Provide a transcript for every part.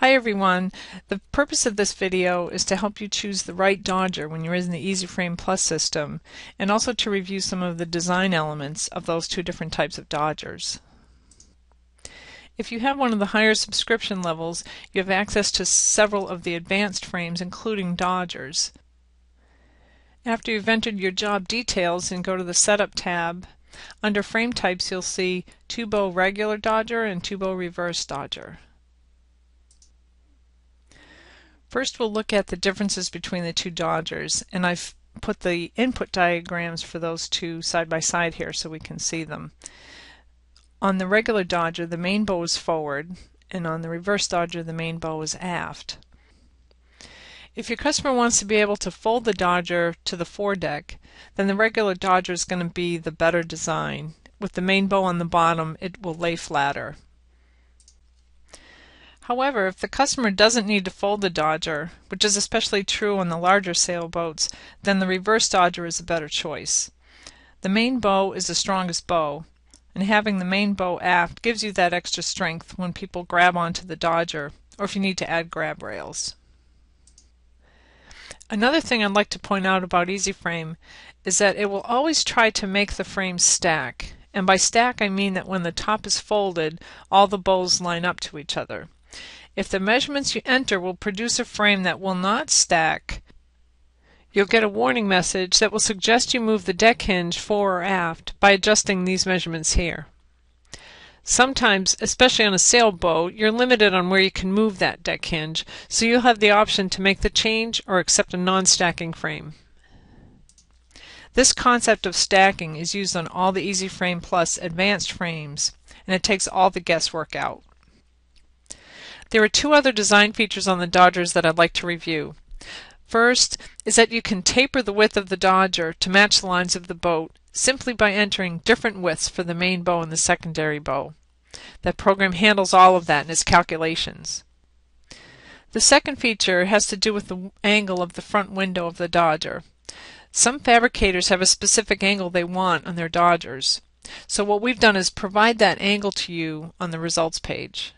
Hi everyone. The purpose of this video is to help you choose the right Dodger when you're in the EasyFrame Plus system, and also to review some of the design elements of those two different types of Dodgers. If you have one of the higher subscription levels, you have access to several of the advanced frames, including Dodgers. After you've entered your job details and go to the Setup tab, under Frame Types you'll see 2-bow regular Dodger and 2-bow reverse Dodger. First we'll look at the differences between the two Dodgers, and I've put the input diagrams for those two side by side here so we can see them. On the regular Dodger the main bow is forward, and on the reverse Dodger the main bow is aft. If your customer wants to be able to fold the Dodger to the foredeck, then the regular Dodger is going to be the better design. With the main bow on the bottom, it will lay flatter. However, if the customer doesn't need to fold the Dodger, which is especially true on the larger sailboats, then the reverse Dodger is a better choice. The main bow is the strongest bow, and having the main bow aft gives you that extra strength when people grab onto the Dodger, or if you need to add grab rails. Another thing I'd like to point out about EasyFrame is that it will always try to make the frame stack. And by stack I mean that when the top is folded, all the bows line up to each other. If the measurements you enter will produce a frame that will not stack, you'll get a warning message that will suggest you move the deck hinge fore or aft by adjusting these measurements here. Sometimes, especially on a sailboat, you're limited on where you can move that deck hinge, so you'll have the option to make the change or accept a non-stacking frame. This concept of stacking is used on all the EasyFrame Plus advanced frames, and it takes all the guesswork out. There are two other design features on the Dodgers that I'd like to review. First is that you can taper the width of the Dodger to match the lines of the boat simply by entering different widths for the main bow and the secondary bow. That program handles all of that in its calculations. The second feature has to do with the angle of the front window of the Dodger. Some fabricators have a specific angle they want on their Dodgers, so what we've done is provide that angle to you on the results page.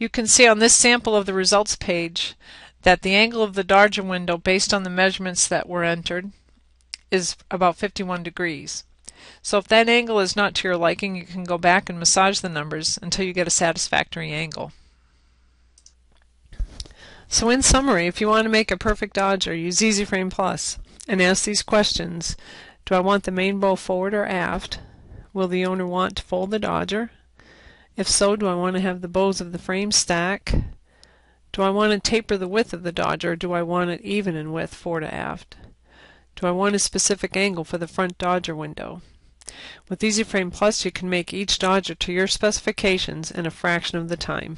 You can see on this sample of the results page that the angle of the Dodger window based on the measurements that were entered is about 51 degrees. So if that angle is not to your liking, you can go back and massage the numbers until you get a satisfactory angle. So in summary, if you want to make a perfect Dodger, use EasyFrame Plus and ask these questions. Do I want the main bow forward or aft? Will the owner want to fold the Dodger? If so, do I want to have the bows of the frame stack? Do I want to taper the width of the Dodger, or do I want it even in width fore to aft? Do I want a specific angle for the front Dodger window? With EasyFrame Plus you can make each Dodger to your specifications in a fraction of the time.